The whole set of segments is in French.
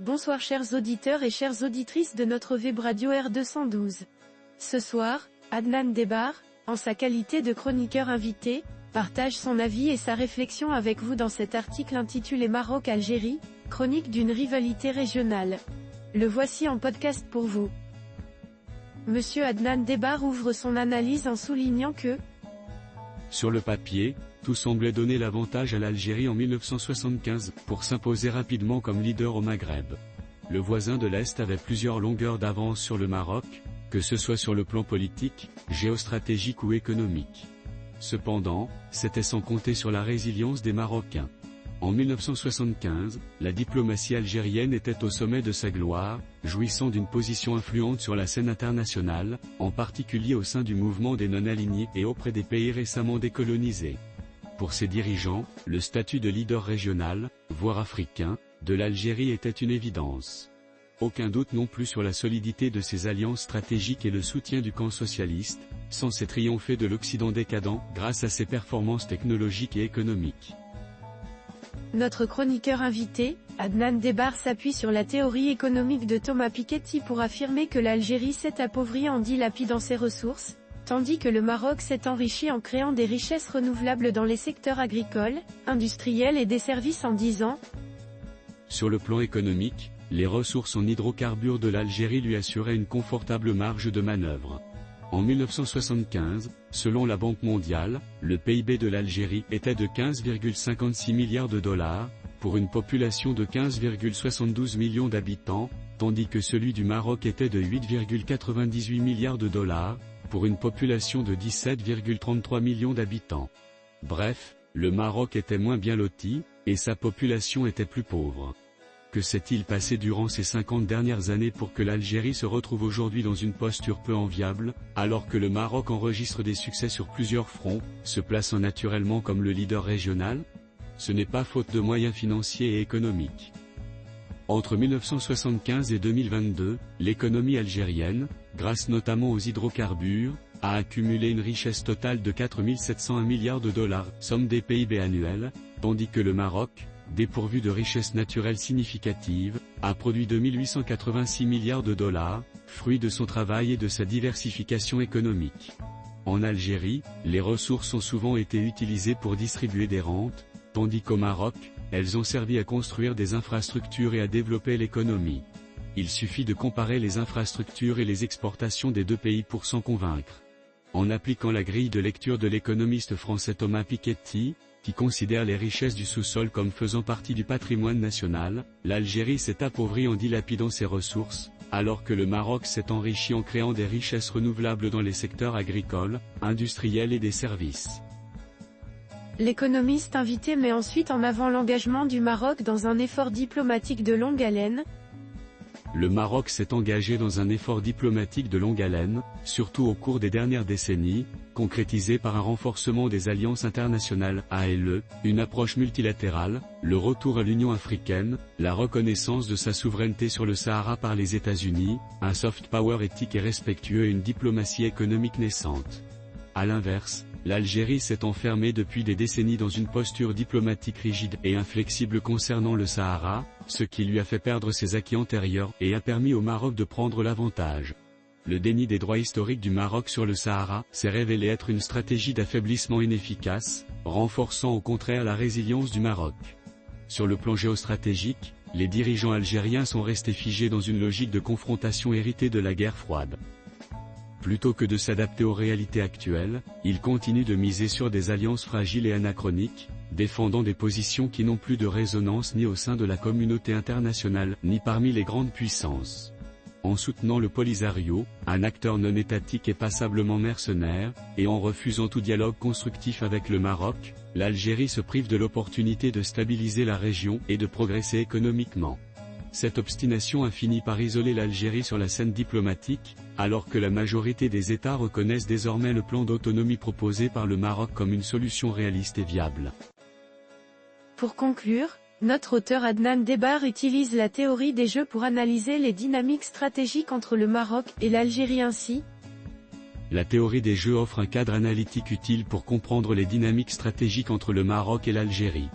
Bonsoir chers auditeurs et chères auditrices de notre web radio R212. Ce soir, Adnan Debbar, en sa qualité de chroniqueur invité, partage son avis et sa réflexion avec vous dans cet article intitulé Maroc-Algérie, chronique d'une rivalité régionale. Le voici en podcast pour vous. Monsieur Adnan Debbar ouvre son analyse en soulignant que, sur le papier, tout semblait donner l'avantage à l'Algérie en 1975, pour s'imposer rapidement comme leader au Maghreb. Le voisin de l'Est avait plusieurs longueurs d'avance sur le Maroc, que ce soit sur le plan politique, géostratégique ou économique. Cependant, c'était sans compter sur la résilience des Marocains. En 1975, la diplomatie algérienne était au sommet de sa gloire, jouissant d'une position influente sur la scène internationale, en particulier au sein du mouvement des non-alignés et auprès des pays récemment décolonisés. Pour ses dirigeants, le statut de leader régional, voire africain, de l'Algérie était une évidence. Aucun doute non plus sur la solidité de ses alliances stratégiques et le soutien du camp socialiste, censé triompher de l'Occident décadent grâce à ses performances technologiques et économiques. Notre chroniqueur invité, Adnan Debbar s'appuie sur la théorie économique de Thomas Piketty pour affirmer que l'Algérie s'est appauvrie en dilapidant ses ressources, tandis que le Maroc s'est enrichi en créant des richesses renouvelables dans les secteurs agricoles, industriels et des services en 10 ans. Sur le plan économique, les ressources en hydrocarbures de l'Algérie lui assuraient une confortable marge de manœuvre. En 1975, selon la Banque mondiale, le PIB de l'Algérie était de 15,56 milliards de dollars, pour une population de 15,72 millions d'habitants, tandis que celui du Maroc était de 8,98 milliards de dollars, pour une population de 17,33 millions d'habitants. Bref, le Maroc était moins bien loti, et sa population était plus pauvre. Que s'est-il passé durant ces 50 dernières années pour que l'Algérie se retrouve aujourd'hui dans une posture peu enviable, alors que le Maroc enregistre des succès sur plusieurs fronts, se plaçant naturellement comme le leader régional? Ce n'est pas faute de moyens financiers et économiques. Entre 1975 et 2022, l'économie algérienne, grâce notamment aux hydrocarbures, a accumulé une richesse totale de 4 701 milliards de dollars, somme des PIB annuels, tandis que le Maroc, dépourvu de richesses naturelles significatives, a produit 2 886 milliards de dollars, fruit de son travail et de sa diversification économique. En Algérie, les ressources ont souvent été utilisées pour distribuer des rentes, tandis qu'au Maroc, elles ont servi à construire des infrastructures et à développer l'économie. Il suffit de comparer les infrastructures et les exportations des deux pays pour s'en convaincre. En appliquant la grille de lecture de l'économiste français Thomas Piketty, qui considère les richesses du sous-sol comme faisant partie du patrimoine national, l'Algérie s'est appauvrie en dilapidant ses ressources, alors que le Maroc s'est enrichi en créant des richesses renouvelables dans les secteurs agricoles, industriels et des services. L'économiste invité met ensuite en avant l'engagement du Maroc dans un effort diplomatique de longue haleine. Le Maroc s'est engagé dans un effort diplomatique de longue haleine, surtout au cours des dernières décennies, concrétisé par un renforcement des alliances internationales ALE, une approche multilatérale, le retour à l'Union africaine, la reconnaissance de sa souveraineté sur le Sahara par les États-Unis, un soft power éthique et respectueux et une diplomatie économique naissante. À l'inverse, l'Algérie s'est enfermée depuis des décennies dans une posture diplomatique rigide et inflexible concernant le Sahara, ce qui lui a fait perdre ses acquis antérieurs et a permis au Maroc de prendre l'avantage. Le déni des droits historiques du Maroc sur le Sahara s'est révélé être une stratégie d'affaiblissement inefficace, renforçant au contraire la résilience du Maroc. Sur le plan géostratégique, les dirigeants algériens sont restés figés dans une logique de confrontation héritée de la guerre froide. Plutôt que de s'adapter aux réalités actuelles, ils continuent de miser sur des alliances fragiles et anachroniques, défendant des positions qui n'ont plus de résonance ni au sein de la communauté internationale, ni parmi les grandes puissances. En soutenant le Polisario, un acteur non étatique et passablement mercenaire, et en refusant tout dialogue constructif avec le Maroc, l'Algérie se prive de l'opportunité de stabiliser la région et de progresser économiquement. Cette obstination a fini par isoler l'Algérie sur la scène diplomatique, alors que la majorité des États reconnaissent désormais le plan d'autonomie proposé par le Maroc comme une solution réaliste et viable. Pour conclure, notre auteur Adnan Debbar utilise la théorie des jeux pour analyser les dynamiques stratégiques entre le Maroc et l'Algérie ainsi. La théorie des jeux offre un cadre analytique utile pour comprendre les dynamiques stratégiques entre le Maroc et l'Algérie.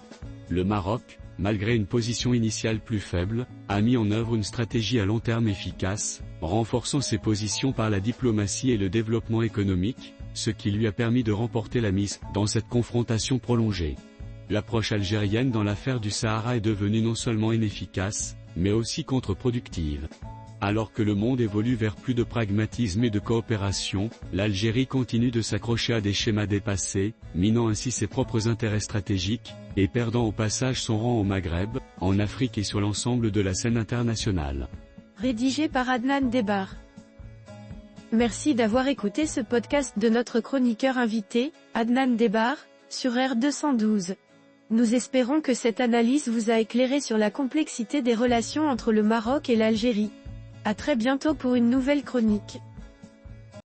Le Maroc, malgré une position initiale plus faible, a mis en œuvre une stratégie à long terme efficace, renforçant ses positions par la diplomatie et le développement économique, ce qui lui a permis de remporter la mise dans cette confrontation prolongée. L'approche algérienne dans l'affaire du Sahara est devenue non seulement inefficace, mais aussi contre-productive. Alors que le monde évolue vers plus de pragmatisme et de coopération, l'Algérie continue de s'accrocher à des schémas dépassés, minant ainsi ses propres intérêts stratégiques, et perdant au passage son rang au Maghreb, en Afrique et sur l'ensemble de la scène internationale. Rédigé par Adnan Debar. Merci d'avoir écouté ce podcast de notre chroniqueur invité, Adnan Debar, sur R212. Nous espérons que cette analyse vous a éclairé sur la complexité des relations entre le Maroc et l'Algérie. À très bientôt pour une nouvelle chronique.